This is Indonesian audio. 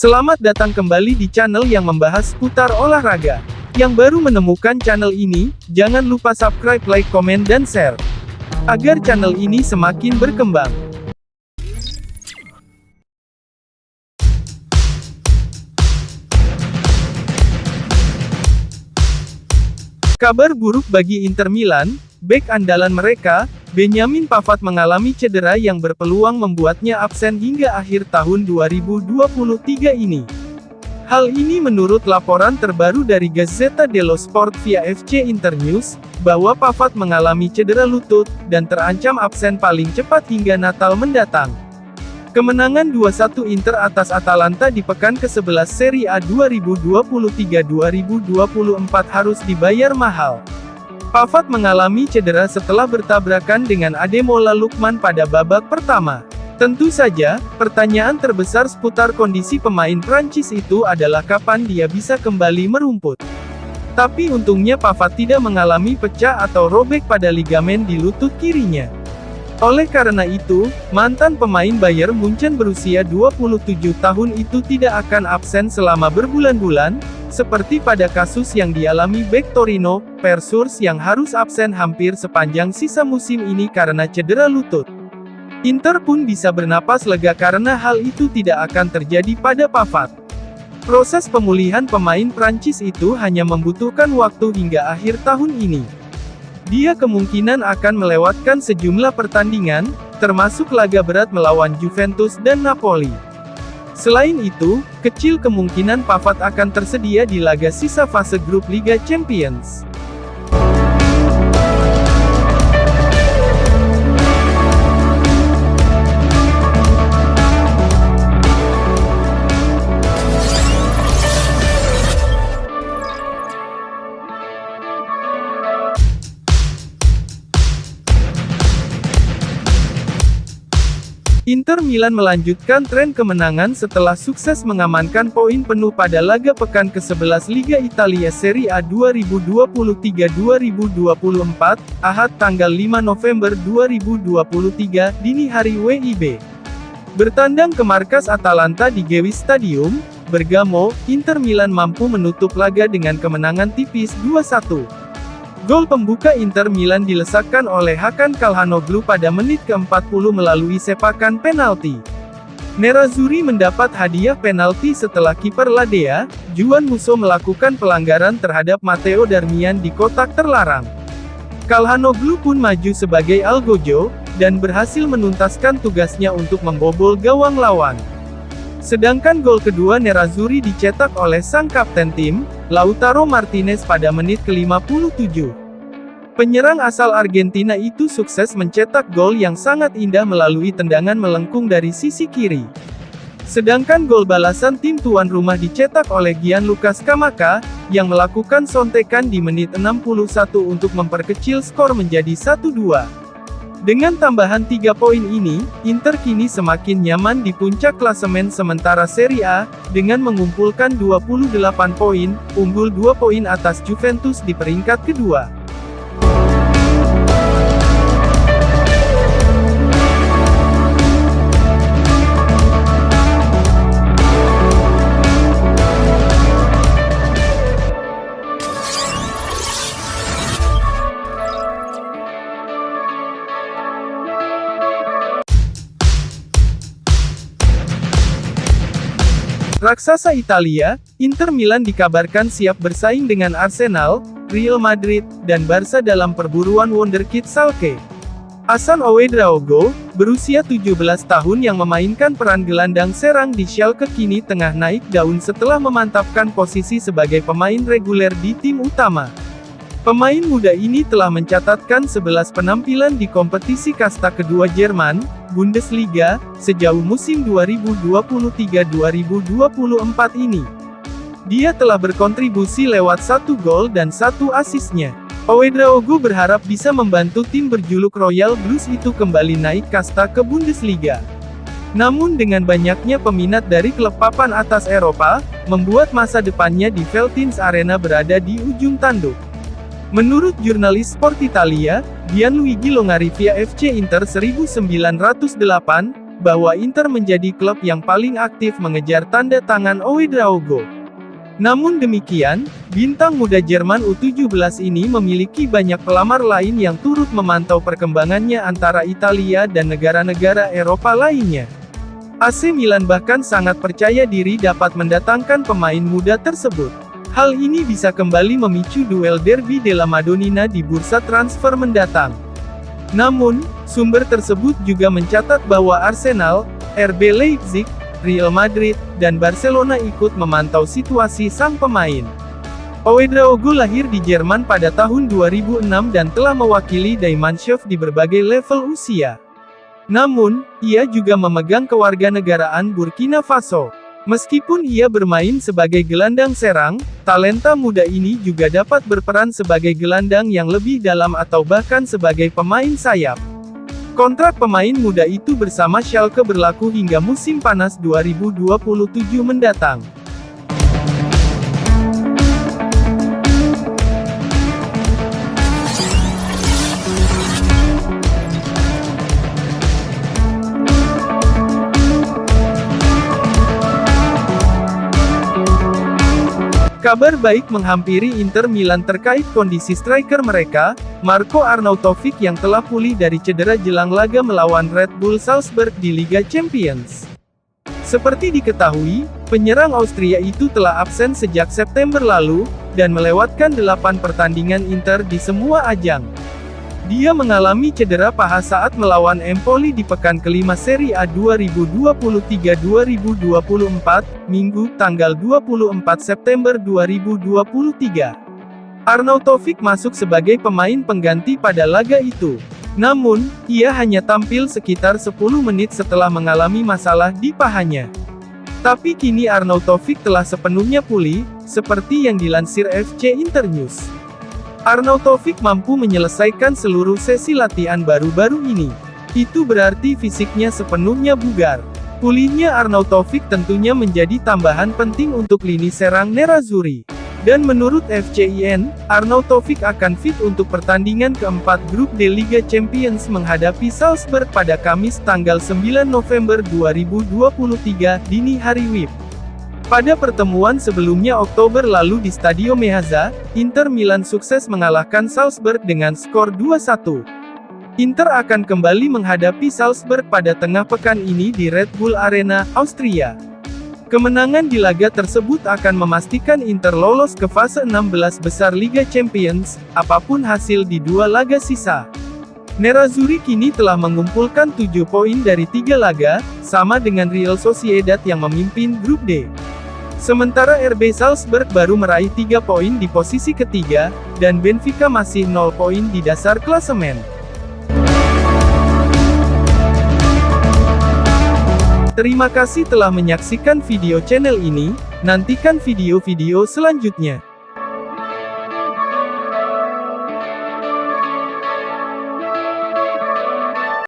Selamat datang kembali di channel yang membahas seputar olahraga. Yang baru menemukan channel ini, jangan lupa subscribe, like, komen, dan share. Agar channel ini semakin berkembang. Kabar buruk bagi Inter Milan, bek andalan mereka, Benjamin Pavard mengalami cedera yang berpeluang membuatnya absen hingga akhir tahun 2023 ini. Hal ini menurut laporan terbaru dari Gazzetta dello Sport via FC Internews, bahwa Pavard mengalami cedera lutut, dan terancam absen paling cepat hingga Natal mendatang. Kemenangan 2-1 Inter atas Atalanta di pekan ke-11 Serie A 2023-2024 harus dibayar mahal. Pavard mengalami cedera setelah bertabrakan dengan Ademola Lookman pada babak pertama. Tentu saja, pertanyaan terbesar seputar kondisi pemain Prancis itu adalah kapan dia bisa kembali merumput. Tapi untungnya Pavard tidak mengalami pecah atau robek pada ligamen di lutut kirinya. Oleh karena itu, mantan pemain Bayern Munchen berusia 27 tahun itu tidak akan absen selama berbulan-bulan, seperti pada kasus yang dialami bek Torino, Perseus yang harus absen hampir sepanjang sisa musim ini karena cedera lutut. Inter pun bisa bernapas lega karena hal itu tidak akan terjadi pada Pavard. Proses pemulihan pemain Prancis itu hanya membutuhkan waktu hingga akhir tahun ini. Dia kemungkinan akan melewatkan sejumlah pertandingan, termasuk laga berat melawan Juventus dan Napoli. Selain itu, kecil kemungkinan Pavard akan tersedia di laga sisa fase grup Liga Champions. Inter Milan melanjutkan tren kemenangan setelah sukses mengamankan poin penuh pada laga pekan ke-11 Liga Italia Serie A 2023-2024, Ahad tanggal 5 November 2023, dini hari WIB. Bertandang ke markas Atalanta di Gewiss Stadium, Bergamo, Inter Milan mampu menutup laga dengan kemenangan tipis 2-1. Gol pembuka Inter Milan dilesakkan oleh Hakan Calhanoglu pada menit ke-40 melalui sepakan penalti. Nerazzurri mendapat hadiah penalti setelah kiper Ladea, Juan Musso melakukan pelanggaran terhadap Matteo Darmian di kotak terlarang. Calhanoglu pun maju sebagai algojo, dan berhasil menuntaskan tugasnya untuk membobol gawang lawan. Sedangkan gol kedua Nerazzurri dicetak oleh sang kapten tim, Lautaro Martinez pada menit ke-57. Penyerang asal Argentina itu sukses mencetak gol yang sangat indah melalui tendangan melengkung dari sisi kiri. Sedangkan gol balasan tim tuan rumah dicetak oleh Gianluca Scamacca, yang melakukan sontekan di menit 61 untuk memperkecil skor menjadi 1-2. Dengan tambahan 3 poin ini, Inter kini semakin nyaman di puncak klasemen sementara Serie A, dengan mengumpulkan 28 poin, unggul 2 poin atas Juventus di peringkat kedua. Raksasa Italia, Inter Milan dikabarkan siap bersaing dengan Arsenal, Real Madrid, dan Barca dalam perburuan wonderkid Schalke. Hasan Ouedraogo, berusia 17 tahun yang memainkan peran gelandang serang di Schalke kini tengah naik daun setelah memantapkan posisi sebagai pemain reguler di tim utama. Pemain muda ini telah mencatatkan 11 penampilan di kompetisi kasta kedua Jerman, Bundesliga, sejauh musim 2023-2024 ini. Dia telah berkontribusi lewat 1 gol dan 1 asisnya. Ouedraogo berharap bisa membantu tim berjuluk Royal Blues itu kembali naik kasta ke Bundesliga. Namun dengan banyaknya peminat dari klub papan atas Eropa, membuat masa depannya di Veltins Arena berada di ujung tanduk. Menurut jurnalis Sport Italia, Gianluigi Longari via FC Inter 1908, bahwa Inter menjadi klub yang paling aktif mengejar tanda tangan Ouédraogo. Namun demikian, bintang muda Jerman U17 ini memiliki banyak pelamar lain yang turut memantau perkembangannya antara Italia dan negara-negara Eropa lainnya. AC Milan bahkan sangat percaya diri dapat mendatangkan pemain muda tersebut. Hal ini bisa kembali memicu duel Derby della Madonnina di bursa transfer mendatang. Namun, sumber tersebut juga mencatat bahwa Arsenal, RB Leipzig, Real Madrid, dan Barcelona ikut memantau situasi sang pemain. Ouédraogo lahir di Jerman pada tahun 2006 dan telah mewakili Die Mannschaft di berbagai level usia. Namun, ia juga memegang kewarganegaraan Burkina Faso. Meskipun ia bermain sebagai gelandang serang, talenta muda ini juga dapat berperan sebagai gelandang yang lebih dalam atau bahkan sebagai pemain sayap. Kontrak pemain muda itu bersama Schalke berlaku hingga musim panas 2027 mendatang. Kabar baik menghampiri Inter Milan terkait kondisi striker mereka, Marko Arnautovic yang telah pulih dari cedera jelang laga melawan Red Bull Salzburg di Liga Champions. Seperti diketahui, penyerang Austria itu telah absen sejak September lalu, dan melewatkan 8 pertandingan Inter di semua ajang. Dia mengalami cedera paha saat melawan Empoli di pekan kelima Serie A 2023-2024, Minggu, tanggal 24 September 2023. Arnautovic masuk sebagai pemain pengganti pada laga itu. Namun, ia hanya tampil sekitar 10 menit setelah mengalami masalah di pahanya. Tapi kini Arnautovic telah sepenuhnya pulih, seperti yang dilansir FC Internews. Arnautovic mampu menyelesaikan seluruh sesi latihan baru-baru ini. Itu berarti fisiknya sepenuhnya bugar. Pulihnya Arnautovic tentunya menjadi tambahan penting untuk lini serang Nerazzurri. Dan menurut FCIN, Arnautovic akan fit untuk pertandingan keempat grup D Liga Champions menghadapi Salzburg pada Kamis tanggal 9 November 2023 dini hari WIB. Pada pertemuan sebelumnya Oktober lalu di Stadio Meazza, Inter Milan sukses mengalahkan Salzburg dengan skor 2-1. Inter akan kembali menghadapi Salzburg pada tengah pekan ini di Red Bull Arena, Austria. Kemenangan di laga tersebut akan memastikan Inter lolos ke fase 16 besar Liga Champions, apapun hasil di 2 laga sisa. Nerazzurri kini telah mengumpulkan 7 poin dari 3 laga, sama dengan Real Sociedad yang memimpin grup D. Sementara RB Salzburg baru meraih 3 poin di posisi ketiga, dan Benfica masih 0 poin di dasar klasemen. Terima kasih telah menyaksikan video channel ini, nantikan video-video selanjutnya.